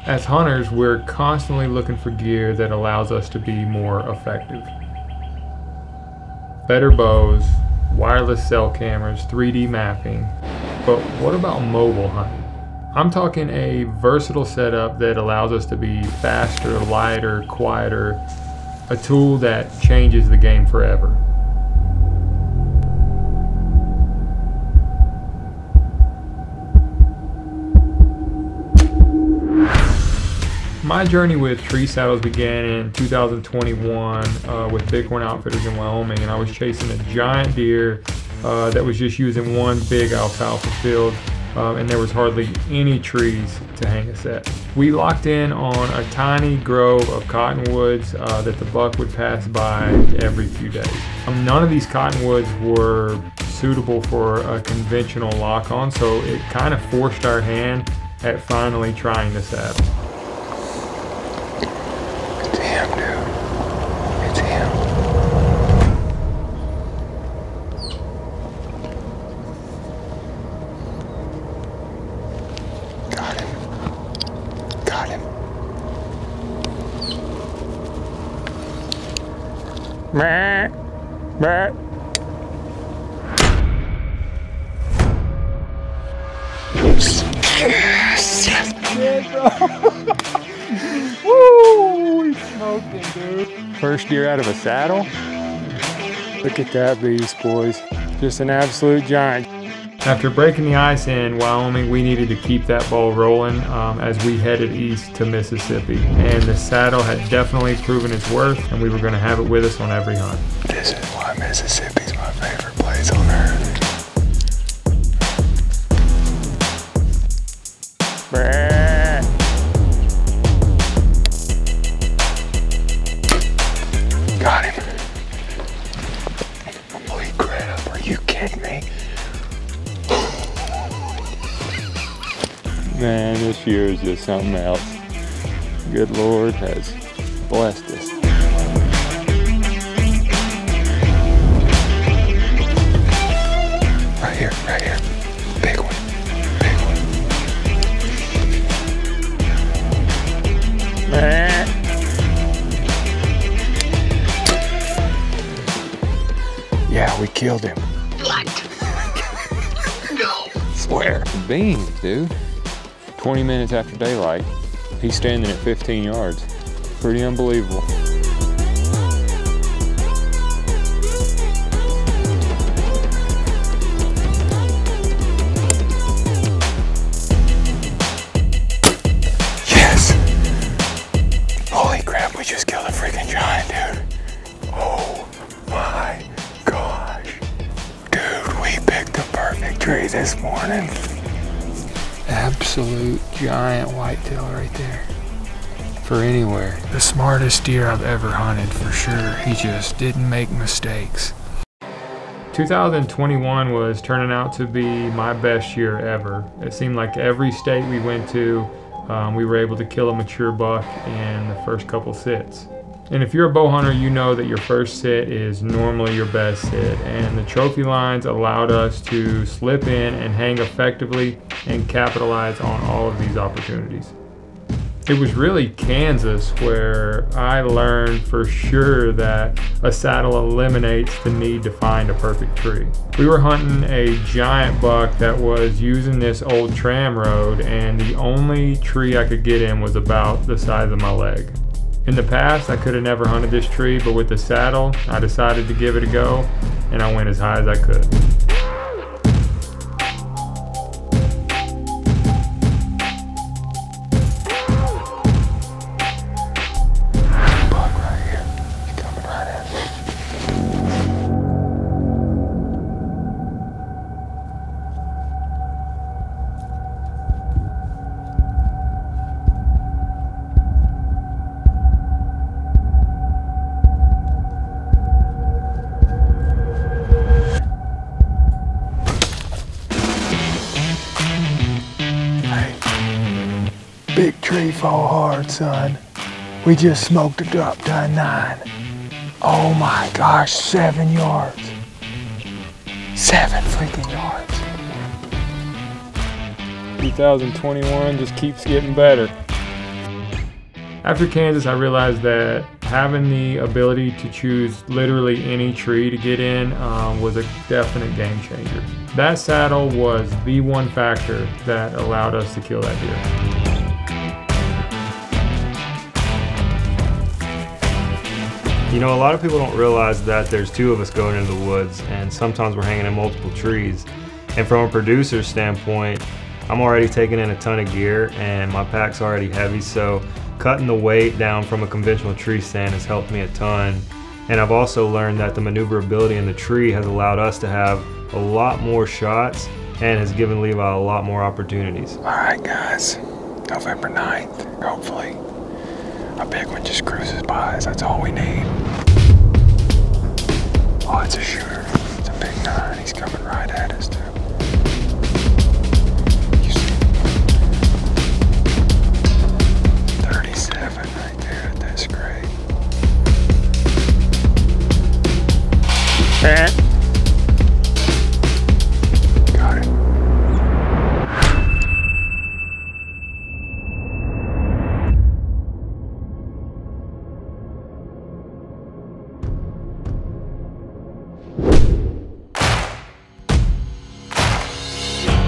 As hunters, we're constantly looking for gear that allows us to be more effective. Better bows, wireless cell cameras, 3D mapping, but what about mobile hunting? I'm talking a versatile setup that allows us to be faster, lighter, quieter, a tool that changes the game forever. My journey with tree saddles began in 2021 with Bighorn Outfitters in Wyoming, and I was chasing a giant deer that was just using one big alfalfa field, and there was hardly any trees to hang a set. We locked in on a tiny grove of cottonwoods that the buck would pass by every few days. None of these cottonwoods were suitable for a conventional lock-on, so it kind of forced our hand at finally trying the saddle. Damn, dude. It's him. Got him. Got him. Meh. Meh. Yes. Yeah, bro. Woo! He's smoking, dude. First deer out of a saddle. Look at that beast, boys. Just an absolute giant. After breaking the ice in Wyoming, we needed to keep that ball rolling as we headed east to Mississippi. And the saddle had definitely proven its worth, and we were going to have it with us on every hunt. This is why Mississippi's my favorite place on earth. Got him. Holy crap, are you kidding me? Man, this year is just something else. Good Lord has blessed us. Right here, right here. Big one, big one. Yeah, we killed him. What? No. Swear. Beans, dude. 20 minutes after daylight, he's standing at 15 yards. Pretty unbelievable. Yes! Holy crap, we just killed a freaking giant, dude. Oh my gosh. Dude, we picked the perfect tree this morning. Absolute giant whitetail right there. For anywhere. The smartest deer I've ever hunted, for sure. He just didn't make mistakes. 2021 was turning out to be my best year ever. It seemed like every state we went to, we were able to kill a mature buck in the first couple sits. And if you're a bow hunter, you know that your first sit is normally your best sit, and the trophy lines allowed us to slip in and hang effectively and capitalize on all of these opportunities. It was really Kansas where I learned for sure that a saddle eliminates the need to find a perfect tree. We were hunting a giant buck that was using this old tram road, and the only tree I could get in was about the size of my leg. In the past, I could have never hunted this tree, but with the saddle, I decided to give it a go, and I went as high as I could. Buck right here. He's coming right at me. Big tree fall hard, son. We just smoked a drop to a 9. Oh my gosh, 7 yards. 7 freaking yards. 2021 just keeps getting better. After Kansas, I realized that having the ability to choose literally any tree to get in was a definite game changer. That saddle was the one factor that allowed us to kill that deer. You know, a lot of people don't realize that there's two of us going into the woods, and sometimes we're hanging in multiple trees. And from a producer's standpoint, I'm already taking in a ton of gear and my pack's already heavy, so cutting the weight down from a conventional tree stand has helped me a ton. And I've also learned that the maneuverability in the tree has allowed us to have a lot more shots and has given Levi a lot more opportunities. All right, guys, November 9th, hopefully a big one just cruises by us. That's all we need. Oh, it's a shooter. It's a big 9. He's coming right at us, too. You see? 37 right there at that scrape. Got it.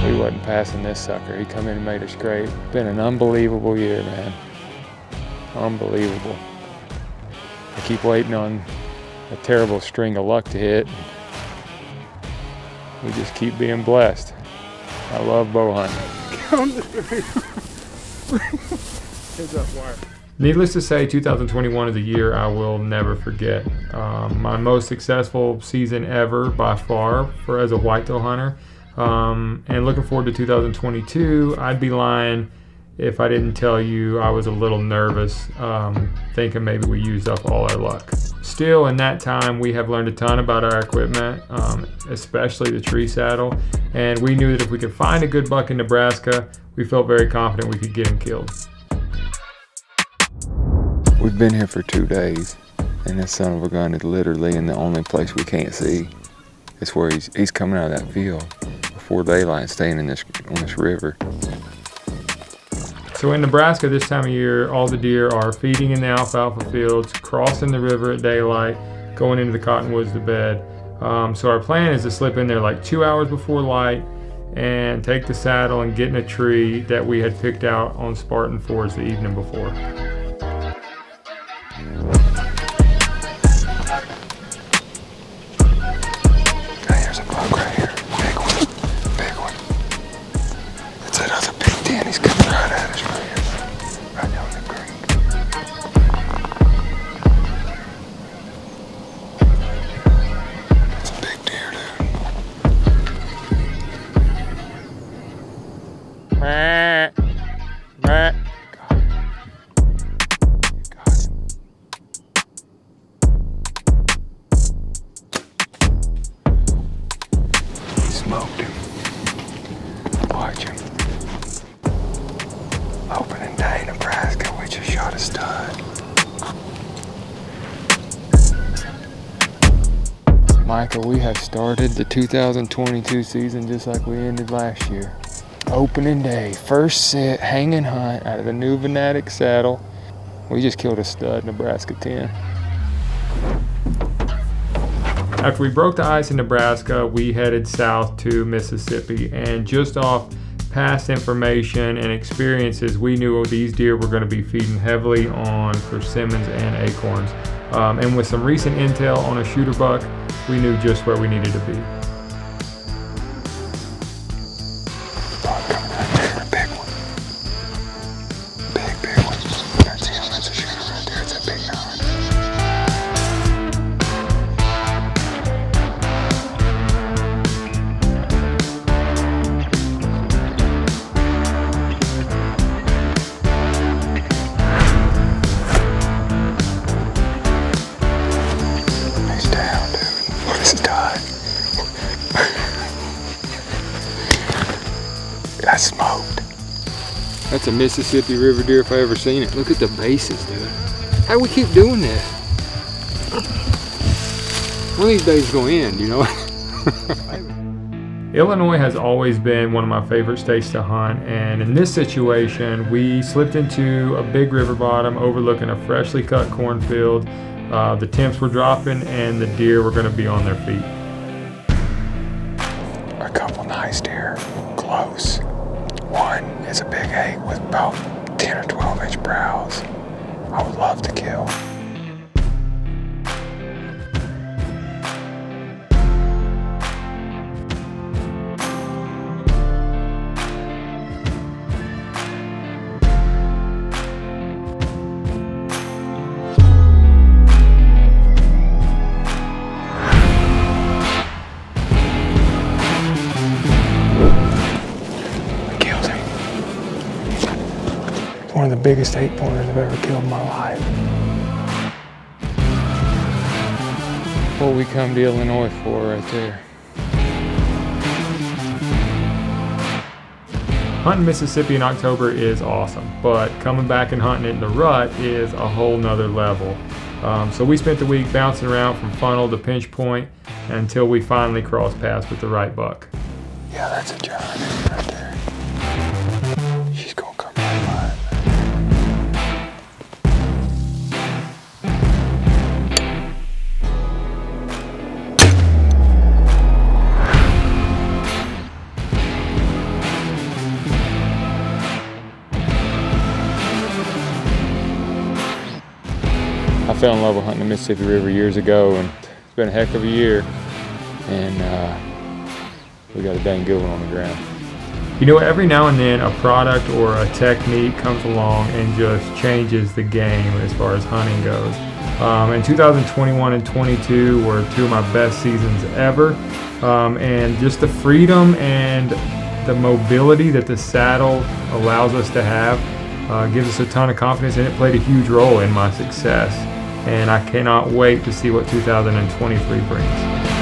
We wasn't passing this sucker. He come in and made a scrape. Been an unbelievable year, man. Unbelievable. I keep waiting on a terrible string of luck to hit. We just keep being blessed. I love bow hunting. Needless to say, 2021 is a year I will never forget. My most successful season ever by far as a whitetail hunter. And looking forward to 2022, I'd be lying if I didn't tell you I was a little nervous, thinking maybe we used up all our luck. Still, in that time, we have learned a ton about our equipment, especially the tree saddle, and we knew that if we could find a good buck in Nebraska, we felt very confident we could get him killed. We've been here for 2 days, and this son of a gun is literally in the only place we can't see. It's where he's coming out of that field before daylight, staying in on this river. So in Nebraska this time of year, all the deer are feeding in the alfalfa fields, crossing the river at daylight, going into the cottonwoods to bed. So our plan is to slip in there like 2 hours before light and take the saddle and get in a tree that we had picked out on Spartan Fords the evening before. Here's a buck right here. Big one. Big one. It's that other big den. He's coming right at us right here. Right down the creek. It's a big deer, dude. Got it. Got it. He smoked him. Watch him. Opening day, Nebraska, we just shot a stud. Micah, we have started the 2022 season just like we ended last year. Opening day, first sit, hanging hunt out of the new Venatic saddle. We just killed a stud, Nebraska 10. After we broke the ice in Nebraska, we headed south to Mississippi, and just off past information and experiences, we knew these deer were going to be feeding heavily on persimmons and acorns. And with some recent intel on a shooter buck, we knew just where we needed to be. Dog coming right there, a big one. Big one. That's him, that's a shooter right there, it's a big 9. He's down, dude. What is done? That's smoked. That's a Mississippi River deer if I ever seen it. Look at the bases, dude. How do we keep doing this? One of these days is gonna end, you know? Illinois has always been one of my favorite states to hunt, and in this situation, we slipped into a big river bottom overlooking a freshly cut cornfield. The temps were dropping and the deer were going to be on their feet. A couple nice deer, close. One is a big 8 with about 10 or 12 inch brows. I would love to kill. One of the biggest 8-pointers I've ever killed in my life. What we come to Illinois for right there. Hunting Mississippi in October is awesome, but coming back and hunting it in the rut is a whole nother level. So we spent the week bouncing around from funnel to pinch point until we finally crossed paths with the right buck. Yeah, that's a giant right there. She's gonna come right by. I fell in love with hunting the Mississippi River years ago, and it's been a heck of a year. And we got a dang good one on the ground. You know, every now and then a product or a technique comes along and just changes the game as far as hunting goes. And 2021 and 22 were two of my best seasons ever. And just the freedom and the mobility that the saddle allows us to have gives us a ton of confidence, and it played a huge role in my success. And I cannot wait to see what 2023 brings.